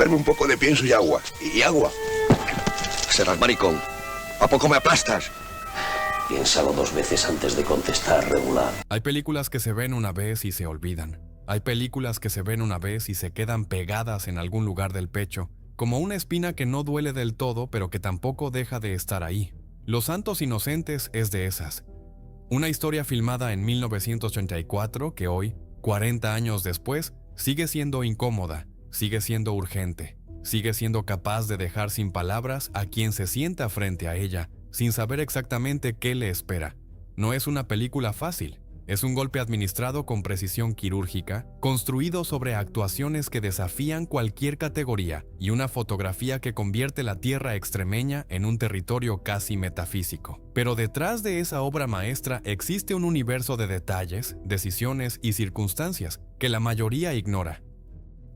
Darme un poco de pienso y agua. Y agua. Serás maricón. ¿A poco me aplastas? Piénsalo 2 veces antes de contestar, regular. Hay películas que se ven una vez y se olvidan. Hay películas que se ven una vez y se quedan pegadas en algún lugar del pecho, como una espina que no duele del todo, pero que tampoco deja de estar ahí. Los Santos Inocentes es de esas. Una historia filmada en 1984 que hoy, 40 años después, sigue siendo incómoda, sigue siendo urgente, sigue siendo capaz de dejar sin palabras a quien se sienta frente a ella, sin saber exactamente qué le espera. No es una película fácil. Es un golpe administrado con precisión quirúrgica, construido sobre actuaciones que desafían cualquier categoría y una fotografía que convierte la tierra extremeña en un territorio casi metafísico. Pero detrás de esa obra maestra existe un universo de detalles, decisiones y circunstancias que la mayoría ignora.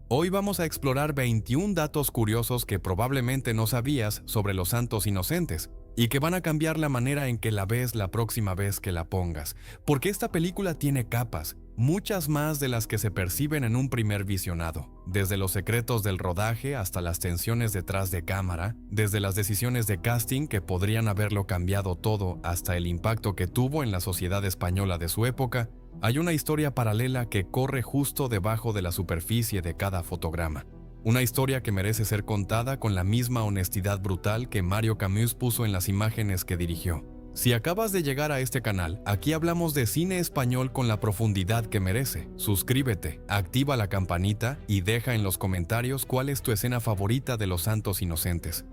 Hoy vamos a explorar 21 datos curiosos que probablemente no sabías sobre los Santos Inocentes, y que van a cambiar la manera en que la ves la próxima vez que la pongas, porque esta película tiene capas, muchas más de las que se perciben en un primer visionado, desde los secretos del rodaje hasta las tensiones detrás de cámara, desde las decisiones de casting que podrían haberlo cambiado todo hasta el impacto que tuvo en la sociedad española de su época. Hay una historia paralela que corre justo debajo de la superficie de cada fotograma. Una historia que merece ser contada con la misma honestidad brutal que Mario Camus puso en las imágenes que dirigió. Si acabas de llegar a este canal, aquí hablamos de cine español con la profundidad que merece. Suscríbete, activa la campanita y deja en los comentarios cuál es tu escena favorita de Los Santos Inocentes.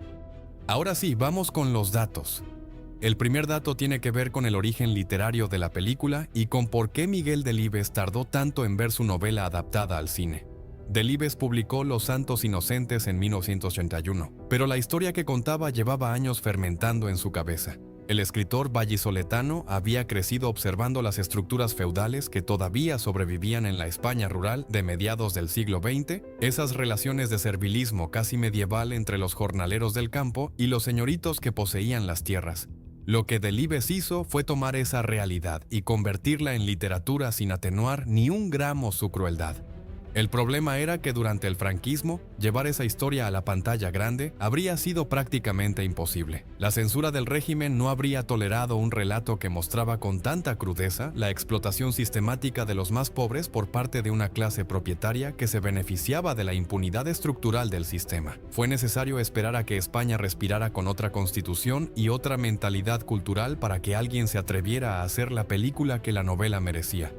Ahora sí, vamos con los datos. El primer dato tiene que ver con el origen literario de la película y con por qué Miguel Delibes tardó tanto en ver su novela adaptada al cine. Delibes publicó Los Santos Inocentes en 1981, pero la historia que contaba llevaba años fermentando en su cabeza. El escritor vallisoletano había crecido observando las estructuras feudales que todavía sobrevivían en la España rural de mediados del siglo XX, esas relaciones de servilismo casi medieval entre los jornaleros del campo y los señoritos que poseían las tierras. Lo que Delibes hizo fue tomar esa realidad y convertirla en literatura sin atenuar ni un gramo su crueldad. El problema era que durante el franquismo, llevar esa historia a la pantalla grande habría sido prácticamente imposible. La censura del régimen no habría tolerado un relato que mostraba con tanta crudeza la explotación sistemática de los más pobres por parte de una clase propietaria que se beneficiaba de la impunidad estructural del sistema. Fue necesario esperar a que España respirara con otra constitución y otra mentalidad cultural para que alguien se atreviera a hacer la película que la novela merecía.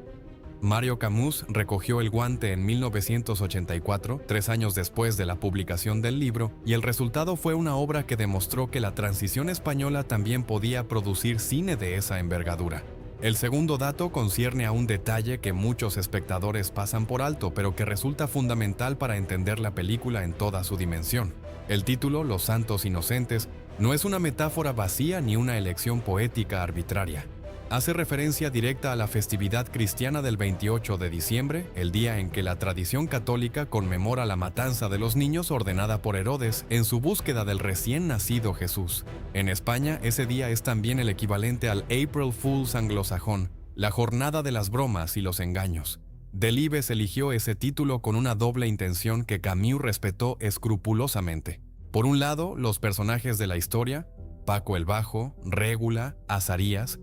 Mario Camus recogió el guante en 1984, 3 años después de la publicación del libro, y el resultado fue una obra que demostró que la transición española también podía producir cine de esa envergadura. El segundo dato concierne a un detalle que muchos espectadores pasan por alto, pero que resulta fundamental para entender la película en toda su dimensión. El título, Los Santos Inocentes, no es una metáfora vacía ni una elección poética arbitraria. Hace referencia directa a la festividad cristiana del 28 de diciembre, el día en que la tradición católica conmemora la matanza de los niños ordenada por Herodes en su búsqueda del recién nacido Jesús. En España, ese día es también el equivalente al April Fool's anglosajón, la jornada de las bromas y los engaños. Delibes eligió ese título con una doble intención que Camus respetó escrupulosamente. Por un lado, los personajes de la historia, Paco el Bajo, Régula, Azarías,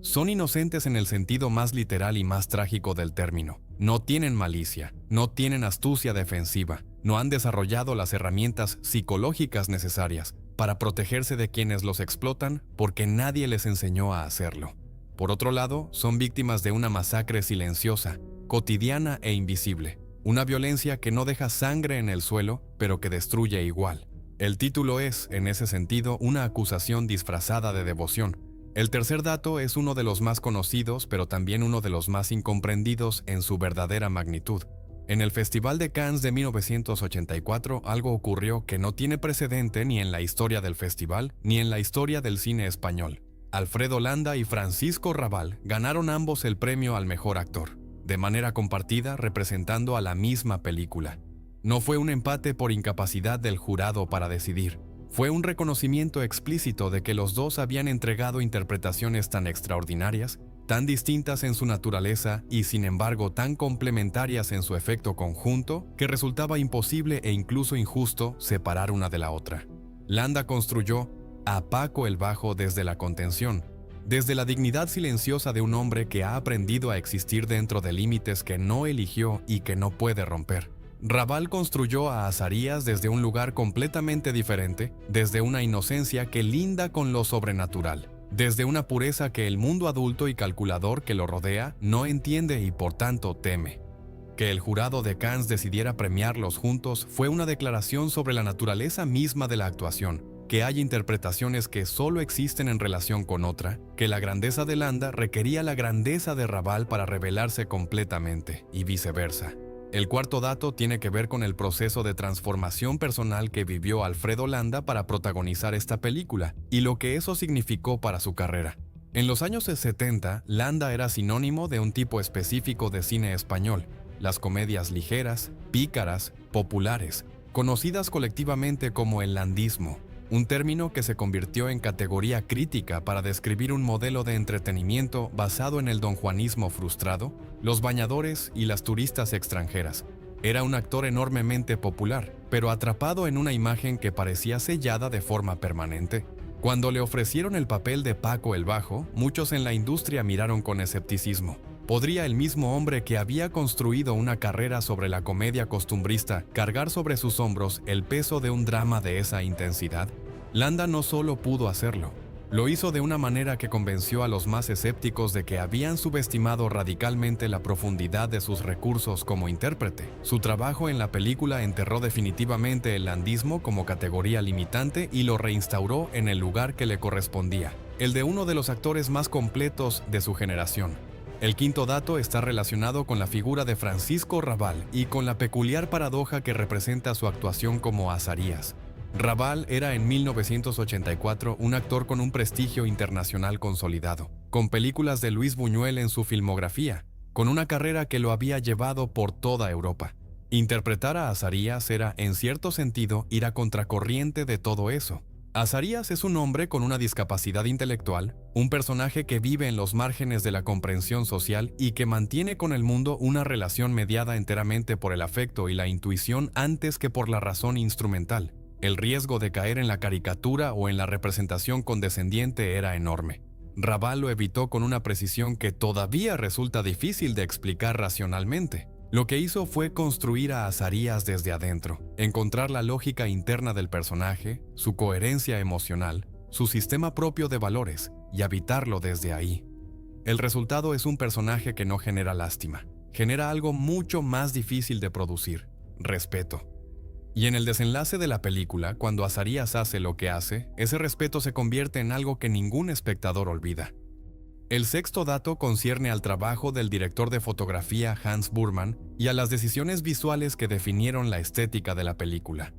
son inocentes en el sentido más literal y más trágico del término. No tienen malicia, no tienen astucia defensiva, no han desarrollado las herramientas psicológicas necesarias para protegerse de quienes los explotan porque nadie les enseñó a hacerlo. Por otro lado, son víctimas de una masacre silenciosa, cotidiana e invisible, una violencia que no deja sangre en el suelo, pero que destruye igual. El título es, en ese sentido, una acusación disfrazada de devoción. El tercer dato es uno de los más conocidos, pero también uno de los más incomprendidos en su verdadera magnitud. En el Festival de Cannes de 1984, algo ocurrió que no tiene precedente ni en la historia del festival, ni en la historia del cine español. Alfredo Landa y Francisco Rabal ganaron ambos el premio al mejor actor, de manera compartida representando a la misma película. No fue un empate por incapacidad del jurado para decidir. Fue un reconocimiento explícito de que los dos habían entregado interpretaciones tan extraordinarias tan distintas en su naturaleza y sin embargo tan complementarias en su efecto conjunto que resultaba imposible e incluso injusto separar una de la otra. Landa construyó a Paco el Bajo desde la contención, desde la dignidad silenciosa de un hombre que ha aprendido a existir dentro de límites que no eligió y que no puede romper. Raval construyó a Azarías desde un lugar completamente diferente, desde una inocencia que linda con lo sobrenatural, desde una pureza que el mundo adulto y calculador que lo rodea no entiende y por tanto teme. Que el jurado de Cannes decidiera premiarlos juntos fue una declaración sobre la naturaleza misma de la actuación, que hay interpretaciones que solo existen en relación con otra, que la grandeza de Landa requería la grandeza de Raval para revelarse completamente, y viceversa. El cuarto dato tiene que ver con el proceso de transformación personal que vivió Alfredo Landa para protagonizar esta película, y lo que eso significó para su carrera. En los años 70, Landa era sinónimo de un tipo específico de cine español, las comedias ligeras, pícaras, populares, conocidas colectivamente como el landismo, un término que se convirtió en categoría crítica para describir un modelo de entretenimiento basado en el donjuanismo frustrado, los bañadores y las turistas extranjeras. Era un actor enormemente popular, pero atrapado en una imagen que parecía sellada de forma permanente. Cuando le ofrecieron el papel de Paco el Bajo, muchos en la industria miraron con escepticismo. ¿Podría el mismo hombre que había construido una carrera sobre la comedia costumbrista cargar sobre sus hombros el peso de un drama de esa intensidad? Landa no solo pudo hacerlo, lo hizo de una manera que convenció a los más escépticos de que habían subestimado radicalmente la profundidad de sus recursos como intérprete. Su trabajo en la película enterró definitivamente el landismo como categoría limitante y lo reinstauró en el lugar que le correspondía, el de uno de los actores más completos de su generación. El quinto dato está relacionado con la figura de Francisco Raval y con la peculiar paradoja que representa su actuación como Azarías. Raval era en 1984 un actor con un prestigio internacional consolidado, con películas de Luis Buñuel en su filmografía, con una carrera que lo había llevado por toda Europa. Interpretar a Azarías era, en cierto sentido, ir a contracorriente de todo eso. Azarías es un hombre con una discapacidad intelectual, un personaje que vive en los márgenes de la comprensión social y que mantiene con el mundo una relación mediada enteramente por el afecto y la intuición antes que por la razón instrumental. El riesgo de caer en la caricatura o en la representación condescendiente era enorme. Raval lo evitó con una precisión que todavía resulta difícil de explicar racionalmente. Lo que hizo fue construir a Azarías desde adentro, encontrar la lógica interna del personaje, su coherencia emocional, su sistema propio de valores, y habitarlo desde ahí. El resultado es un personaje que no genera lástima, genera algo mucho más difícil de producir: respeto. Y en el desenlace de la película, cuando Azarías hace lo que hace, ese respeto se convierte en algo que ningún espectador olvida. El sexto dato concierne al trabajo del director de fotografía Hans Burman y a las decisiones visuales que definieron la estética de la película.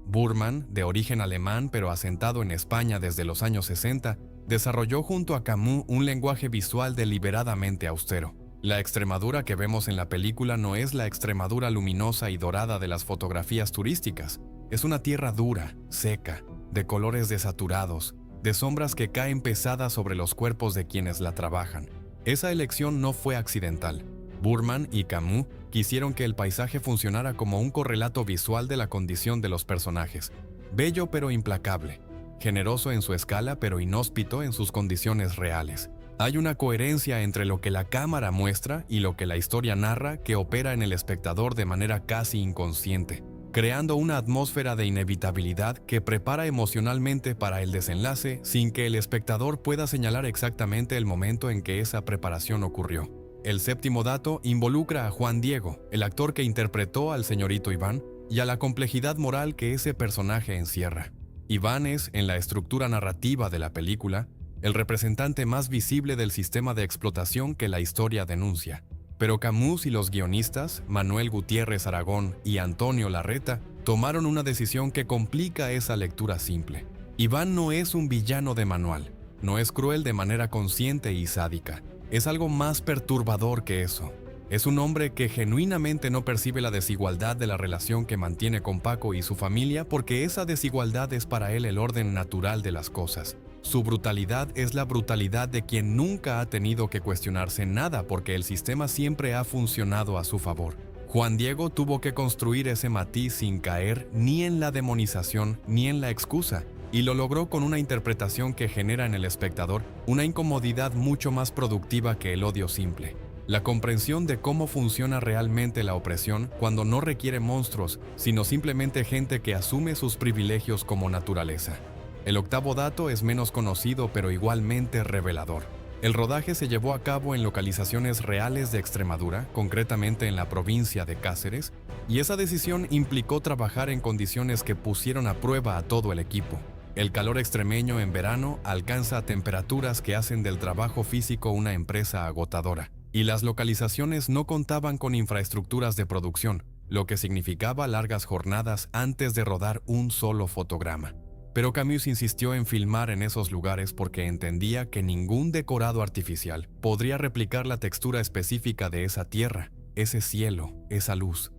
Burman, de origen alemán pero asentado en España desde los años 60, desarrolló junto a Camus un lenguaje visual deliberadamente austero. La Extremadura que vemos en la película no es la Extremadura luminosa y dorada de las fotografías turísticas. Es una tierra dura, seca, de colores desaturados, de sombras que caen pesadas sobre los cuerpos de quienes la trabajan. Esa elección no fue accidental. Burman y Camus quisieron que el paisaje funcionara como un correlato visual de la condición de los personajes, bello pero implacable, generoso en su escala pero inhóspito en sus condiciones reales. Hay una coherencia entre lo que la cámara muestra y lo que la historia narra que opera en el espectador de manera casi inconsciente, creando una atmósfera de inevitabilidad que prepara emocionalmente para el desenlace sin que el espectador pueda señalar exactamente el momento en que esa preparación ocurrió. El séptimo dato involucra a Juan Diego, el actor que interpretó al señorito Iván, y a la complejidad moral que ese personaje encierra. Iván es, en la estructura narrativa de la película, el representante más visible del sistema de explotación que la historia denuncia. Pero Camus y los guionistas, Manuel Gutiérrez Aragón y Antonio Larreta, tomaron una decisión que complica esa lectura simple. Iván no es un villano de manual, no es cruel de manera consciente y sádica. Es algo más perturbador que eso. Es un hombre que genuinamente no percibe la desigualdad de la relación que mantiene con Paco y su familia porque esa desigualdad es para él el orden natural de las cosas. Su brutalidad es la brutalidad de quien nunca ha tenido que cuestionarse nada porque el sistema siempre ha funcionado a su favor. Juan Diego tuvo que construir ese matiz sin caer ni en la demonización ni en la excusa, y lo logró con una interpretación que genera en el espectador una incomodidad mucho más productiva que el odio simple. La comprensión de cómo funciona realmente la opresión cuando no requiere monstruos, sino simplemente gente que asume sus privilegios como naturaleza. El octavo dato es menos conocido pero igualmente revelador. El rodaje se llevó a cabo en localizaciones reales de Extremadura, concretamente en la provincia de Cáceres, y esa decisión implicó trabajar en condiciones que pusieron a prueba a todo el equipo. El calor extremeño en verano alcanza temperaturas que hacen del trabajo físico una empresa agotadora, y las localizaciones no contaban con infraestructuras de producción, lo que significaba largas jornadas antes de rodar un solo fotograma. Pero Camus insistió en filmar en esos lugares porque entendía que ningún decorado artificial podría replicar la textura específica de esa tierra, ese cielo, esa luz.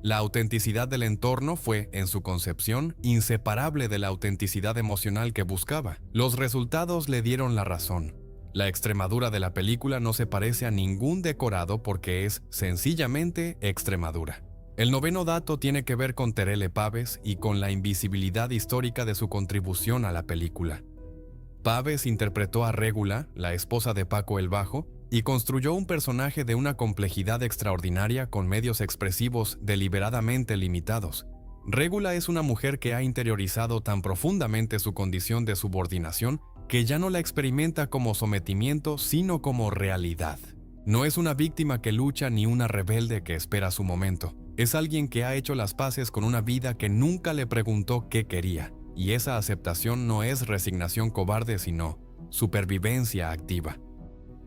La autenticidad del entorno fue, en su concepción, inseparable de la autenticidad emocional que buscaba. Los resultados le dieron la razón. La Extremadura de la película no se parece a ningún decorado porque es, sencillamente, Extremadura. El noveno dato tiene que ver con Terele Pavés y con la invisibilidad histórica de su contribución a la película. Pavés interpretó a Régula, la esposa de Paco el Bajo, y construyó un personaje de una complejidad extraordinaria con medios expresivos deliberadamente limitados. Régula es una mujer que ha interiorizado tan profundamente su condición de subordinación que ya no la experimenta como sometimiento, sino como realidad. No es una víctima que lucha ni una rebelde que espera su momento. Es alguien que ha hecho las paces con una vida que nunca le preguntó qué quería, y esa aceptación no es resignación cobarde, sino supervivencia activa.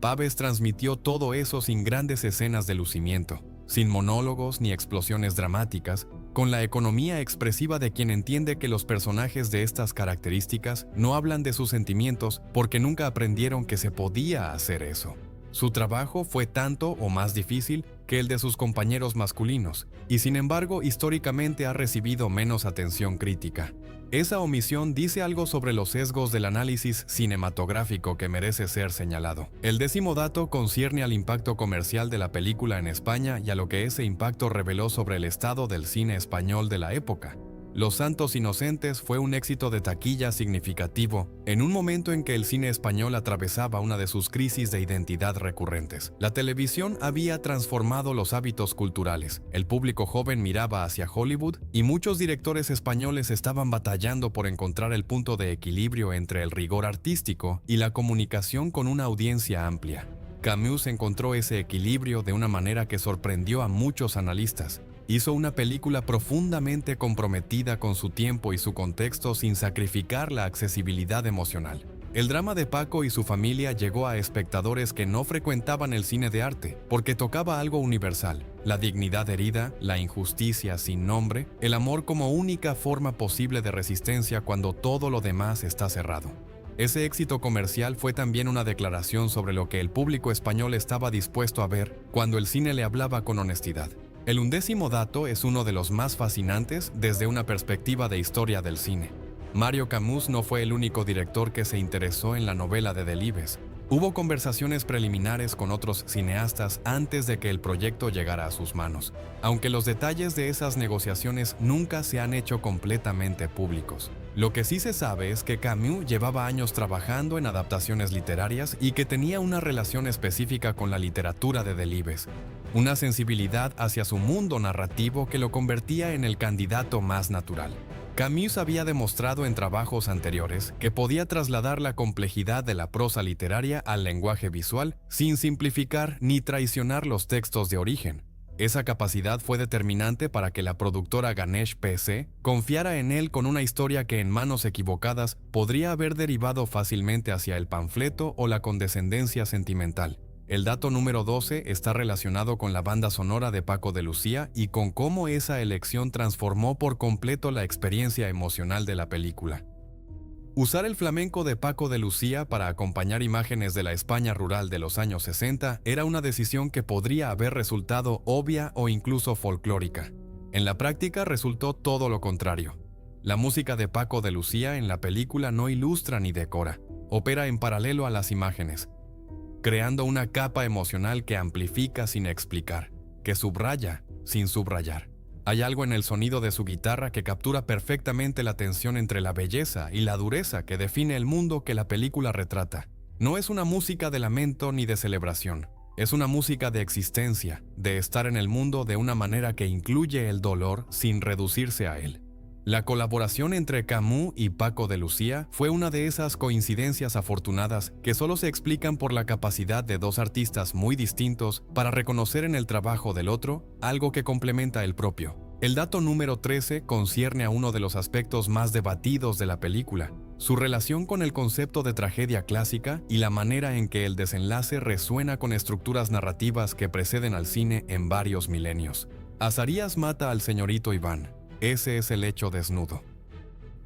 Pavés transmitió todo eso sin grandes escenas de lucimiento, sin monólogos ni explosiones dramáticas, con la economía expresiva de quien entiende que los personajes de estas características no hablan de sus sentimientos porque nunca aprendieron que se podía hacer eso. Su trabajo fue tanto o más difícil que el de sus compañeros masculinos, y sin embargo históricamente ha recibido menos atención crítica. Esa omisión dice algo sobre los sesgos del análisis cinematográfico que merece ser señalado. El décimo dato concierne al impacto comercial de la película en España y a lo que ese impacto reveló sobre el estado del cine español de la época. Los Santos Inocentes fue un éxito de taquilla significativo en un momento en que el cine español atravesaba una de sus crisis de identidad recurrentes. La televisión había transformado los hábitos culturales, el público joven miraba hacia Hollywood y muchos directores españoles estaban batallando por encontrar el punto de equilibrio entre el rigor artístico y la comunicación con una audiencia amplia. Camus encontró ese equilibrio de una manera que sorprendió a muchos analistas. Hizo una película profundamente comprometida con su tiempo y su contexto sin sacrificar la accesibilidad emocional. El drama de Paco y su familia llegó a espectadores que no frecuentaban el cine de arte, porque tocaba algo universal: la dignidad herida, la injusticia sin nombre, el amor como única forma posible de resistencia cuando todo lo demás está cerrado. Ese éxito comercial fue también una declaración sobre lo que el público español estaba dispuesto a ver cuando el cine le hablaba con honestidad. El 11º dato es uno de los más fascinantes desde una perspectiva de historia del cine. Mario Camus no fue el único director que se interesó en la novela de Delibes. Hubo conversaciones preliminares con otros cineastas antes de que el proyecto llegara a sus manos, aunque los detalles de esas negociaciones nunca se han hecho completamente públicos. Lo que sí se sabe es que Camus llevaba años trabajando en adaptaciones literarias y que tenía una relación específica con la literatura de Delibes, una sensibilidad hacia su mundo narrativo que lo convertía en el candidato más natural. Camus había demostrado en trabajos anteriores que podía trasladar la complejidad de la prosa literaria al lenguaje visual sin simplificar ni traicionar los textos de origen. Esa capacidad fue determinante para que la productora Ganesh PC confiara en él con una historia que en manos equivocadas podría haber derivado fácilmente hacia el panfleto o la condescendencia sentimental. El dato número 12 está relacionado con la banda sonora de Paco de Lucía y con cómo esa elección transformó por completo la experiencia emocional de la película. Usar el flamenco de Paco de Lucía para acompañar imágenes de la España rural de los años 60 era una decisión que podría haber resultado obvia o incluso folclórica. En la práctica resultó todo lo contrario. La música de Paco de Lucía en la película no ilustra ni decora, opera en paralelo a las imágenes, creando una capa emocional que amplifica sin explicar, que subraya sin subrayar. Hay algo en el sonido de su guitarra que captura perfectamente la tensión entre la belleza y la dureza que define el mundo que la película retrata. No es una música de lamento ni de celebración. Es una música de existencia, de estar en el mundo de una manera que incluye el dolor sin reducirse a él. La colaboración entre Camus y Paco de Lucía fue una de esas coincidencias afortunadas que solo se explican por la capacidad de dos artistas muy distintos para reconocer en el trabajo del otro algo que complementa el propio. El dato número 13 concierne a uno de los aspectos más debatidos de la película, su relación con el concepto de tragedia clásica y la manera en que el desenlace resuena con estructuras narrativas que preceden al cine en varios milenios. Azarías mata al señorito Iván. Ese es el hecho desnudo.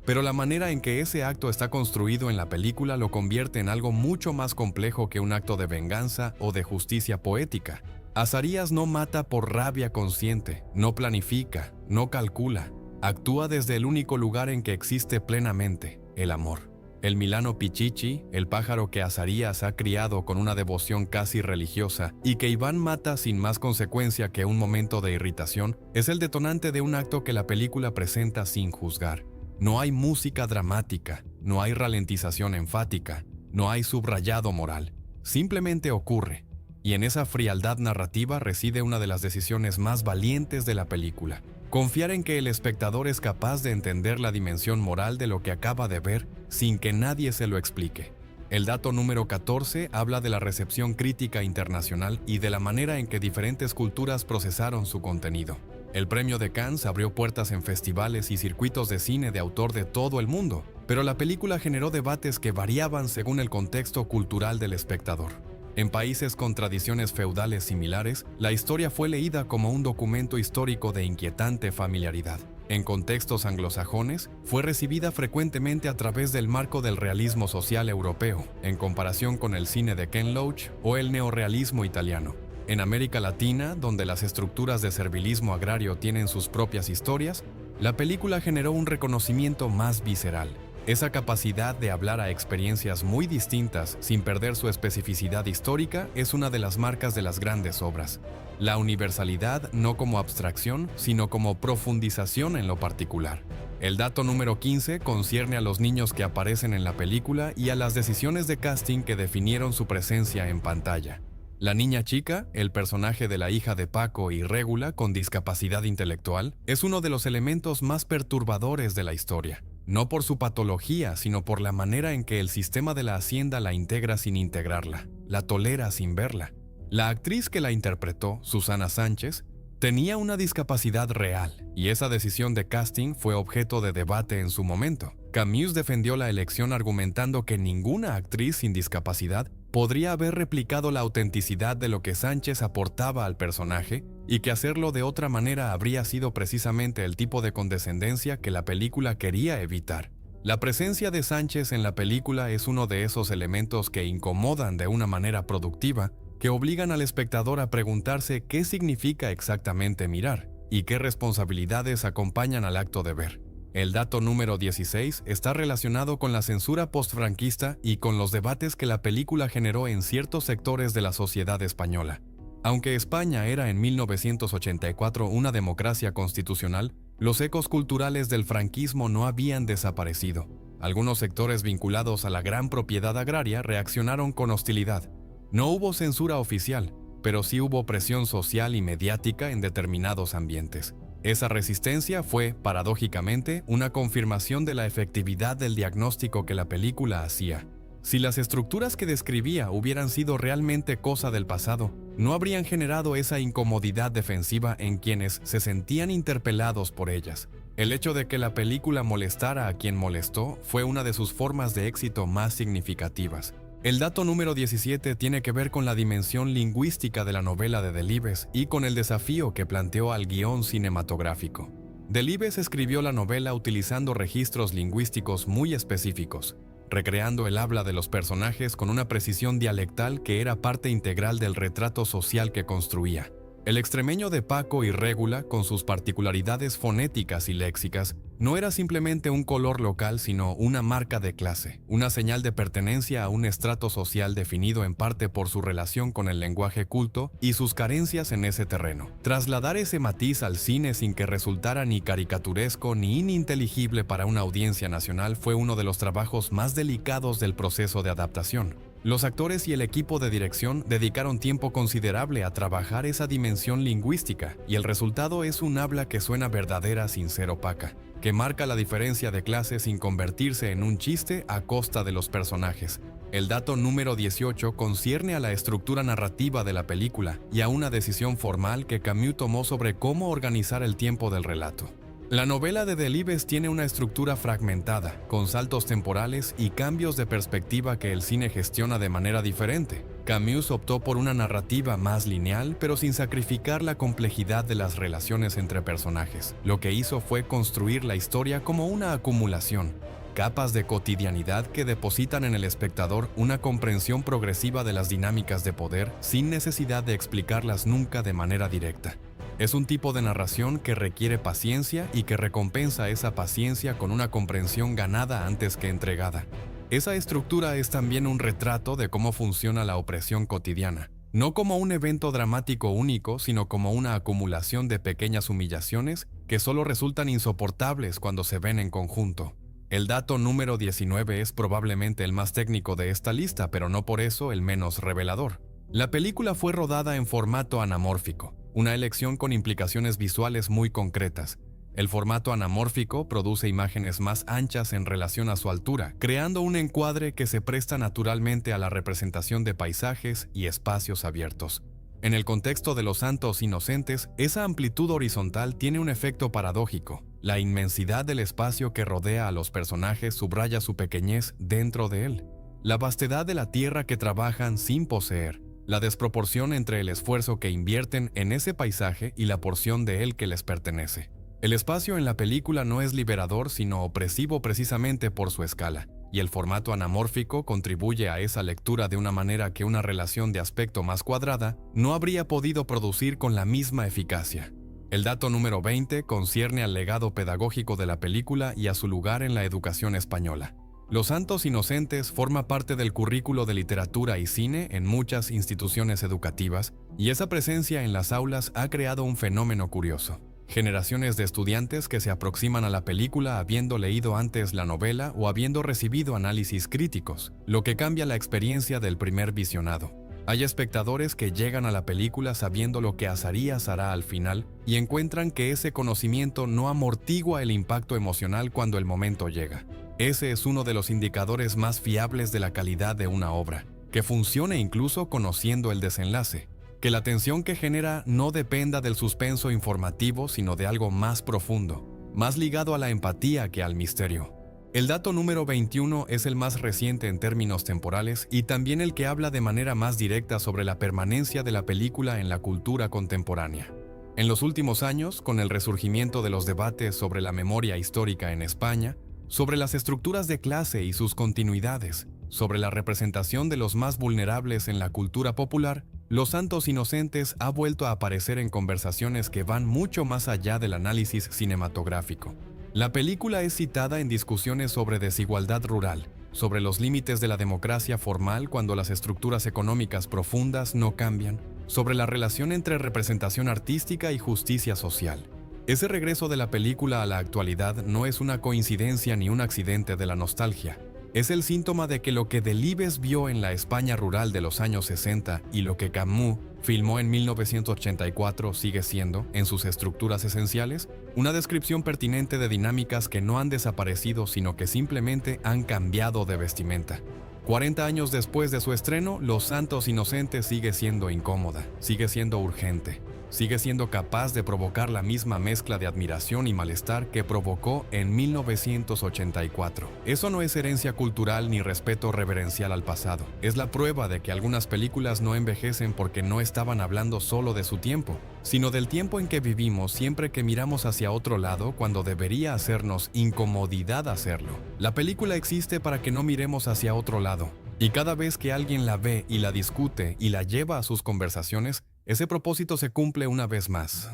Pero la manera en que ese acto está construido en la película lo convierte en algo mucho más complejo que un acto de venganza o de justicia poética. Azarías no mata por rabia consciente, no planifica, no calcula. Actúa desde el único lugar en que existe plenamente, el amor. El Milano Pichichi, el pájaro que Azarías ha criado con una devoción casi religiosa y que Iván mata sin más consecuencia que un momento de irritación, es el detonante de un acto que la película presenta sin juzgar. No hay música dramática, no hay ralentización enfática, no hay subrayado moral. Simplemente ocurre. Y en esa frialdad narrativa reside una de las decisiones más valientes de la película. Confiar en que el espectador es capaz de entender la dimensión moral de lo que acaba de ver sin que nadie se lo explique. El dato número 14 habla de la recepción crítica internacional y de la manera en que diferentes culturas procesaron su contenido. El premio de Cannes abrió puertas en festivales y circuitos de cine de autor de todo el mundo, pero la película generó debates que variaban según el contexto cultural del espectador. En países con tradiciones feudales similares, la historia fue leída como un documento histórico de inquietante familiaridad. En contextos anglosajones, fue recibida frecuentemente a través del marco del realismo social europeo, en comparación con el cine de Ken Loach o el neorrealismo italiano. En América Latina, donde las estructuras de servilismo agrario tienen sus propias historias, la película generó un reconocimiento más visceral. Esa capacidad de hablar a experiencias muy distintas sin perder su especificidad histórica es una de las marcas de las grandes obras. La universalidad no como abstracción, sino como profundización en lo particular. El dato número 15 concierne a los niños que aparecen en la película y a las decisiones de casting que definieron su presencia en pantalla. La niña chica, el personaje de la hija de Paco y Régula con discapacidad intelectual, es uno de los elementos más perturbadores de la historia. No por su patología, sino por la manera en que el sistema de la hacienda la integra sin integrarla, la tolera sin verla. La actriz que la interpretó, Susana Sánchez, tenía una discapacidad real, y esa decisión de casting fue objeto de debate en su momento. Camus defendió la elección argumentando que ninguna actriz sin discapacidad podría haber replicado la autenticidad de lo que Sánchez aportaba al personaje y que hacerlo de otra manera habría sido precisamente el tipo de condescendencia que la película quería evitar. La presencia de Sánchez en la película es uno de esos elementos que incomodan de una manera productiva, que obligan al espectador a preguntarse qué significa exactamente mirar y qué responsabilidades acompañan al acto de ver. El dato número 16 está relacionado con la censura postfranquista y con los debates que la película generó en ciertos sectores de la sociedad española. Aunque España era en 1984 una democracia constitucional, los ecos culturales del franquismo no habían desaparecido. Algunos sectores vinculados a la gran propiedad agraria reaccionaron con hostilidad. No hubo censura oficial, pero sí hubo presión social y mediática en determinados ambientes. Esa resistencia fue, paradójicamente, una confirmación de la efectividad del diagnóstico que la película hacía. Si las estructuras que describía hubieran sido realmente cosa del pasado, no habrían generado esa incomodidad defensiva en quienes se sentían interpelados por ellas. El hecho de que la película molestara a quien molestó fue una de sus formas de éxito más significativas. El dato número 17 tiene que ver con la dimensión lingüística de la novela de Delibes y con el desafío que planteó al guión cinematográfico. Delibes escribió la novela utilizando registros lingüísticos muy específicos, recreando el habla de los personajes con una precisión dialectal que era parte integral del retrato social que construía. El extremeño de Paco y Régula, con sus particularidades fonéticas y léxicas, no era simplemente un color local, sino una marca de clase, una señal de pertenencia a un estrato social definido en parte por su relación con el lenguaje culto y sus carencias en ese terreno. Trasladar ese matiz al cine sin que resultara ni caricaturesco ni ininteligible para una audiencia nacional fue uno de los trabajos más delicados del proceso de adaptación. Los actores y el equipo de dirección dedicaron tiempo considerable a trabajar esa dimensión lingüística, y el resultado es un habla que suena verdadera sin ser opaca, que marca la diferencia de clase sin convertirse en un chiste a costa de los personajes. El dato número 18 concierne a la estructura narrativa de la película y a una decisión formal que Camus tomó sobre cómo organizar el tiempo del relato. La novela de Delibes tiene una estructura fragmentada, con saltos temporales y cambios de perspectiva que el cine gestiona de manera diferente. Camus optó por una narrativa más lineal, pero sin sacrificar la complejidad de las relaciones entre personajes. Lo que hizo fue construir la historia como una acumulación, capas de cotidianidad que depositan en el espectador una comprensión progresiva de las dinámicas de poder, sin necesidad de explicarlas nunca de manera directa. Es un tipo de narración que requiere paciencia y que recompensa esa paciencia con una comprensión ganada antes que entregada. Esa estructura es también un retrato de cómo funciona la opresión cotidiana, no como un evento dramático único, sino como una acumulación de pequeñas humillaciones que solo resultan insoportables cuando se ven en conjunto. El dato número 19 es probablemente el más técnico de esta lista, pero no por eso el menos revelador. La película fue rodada en formato anamórfico, una elección con implicaciones visuales muy concretas. El formato anamórfico produce imágenes más anchas en relación a su altura, creando un encuadre que se presta naturalmente a la representación de paisajes y espacios abiertos. En el contexto de Los Santos Inocentes, esa amplitud horizontal tiene un efecto paradójico. La inmensidad del espacio que rodea a los personajes subraya su pequeñez dentro de él. La vastedad de la tierra que trabajan sin poseer. La desproporción entre el esfuerzo que invierten en ese paisaje y la porción de él que les pertenece. El espacio en la película no es liberador, sino opresivo precisamente por su escala, y el formato anamórfico contribuye a esa lectura de una manera que una relación de aspecto más cuadrada no habría podido producir con la misma eficacia. El dato número 20 concierne al legado pedagógico de la película y a su lugar en la educación española. Los Santos Inocentes forma parte del currículo de literatura y cine en muchas instituciones educativas, y esa presencia en las aulas ha creado un fenómeno curioso. Generaciones de estudiantes que se aproximan a la película habiendo leído antes la novela o habiendo recibido análisis críticos, lo que cambia la experiencia del primer visionado. Hay espectadores que llegan a la película sabiendo lo que Azarías hará al final y encuentran que ese conocimiento no amortigua el impacto emocional cuando el momento llega. Ese es uno de los indicadores más fiables de la calidad de una obra, que funcione incluso conociendo el desenlace, que la tensión que genera no dependa del suspenso informativo, sino de algo más profundo, más ligado a la empatía que al misterio. El dato número 21 es el más reciente en términos temporales y también el que habla de manera más directa sobre la permanencia de la película en la cultura contemporánea. En los últimos años, con el resurgimiento de los debates sobre la memoria histórica en España, sobre las estructuras de clase y sus continuidades, sobre la representación de los más vulnerables en la cultura popular, Los Santos Inocentes ha vuelto a aparecer en conversaciones que van mucho más allá del análisis cinematográfico. La película es citada en discusiones sobre desigualdad rural, sobre los límites de la democracia formal cuando las estructuras económicas profundas no cambian, sobre la relación entre representación artística y justicia social. Ese regreso de la película a la actualidad no es una coincidencia ni un accidente de la nostalgia. Es el síntoma de que lo que Delibes vio en la España rural de los años 60 y lo que Camus filmó en 1984 sigue siendo, en sus estructuras esenciales, una descripción pertinente de dinámicas que no han desaparecido sino que simplemente han cambiado de vestimenta. 40 años después de su estreno, Los Santos Inocentes sigue siendo incómoda, sigue siendo urgente. Sigue siendo capaz de provocar la misma mezcla de admiración y malestar que provocó en 1984. Eso no es herencia cultural ni respeto reverencial al pasado. Es la prueba de que algunas películas no envejecen porque no estaban hablando solo de su tiempo, sino del tiempo en que vivimos siempre que miramos hacia otro lado cuando debería hacernos incomodidad hacerlo. La película existe para que no miremos hacia otro lado. Y cada vez que alguien la ve y la discute y la lleva a sus conversaciones, Ese propósito se cumple una vez más.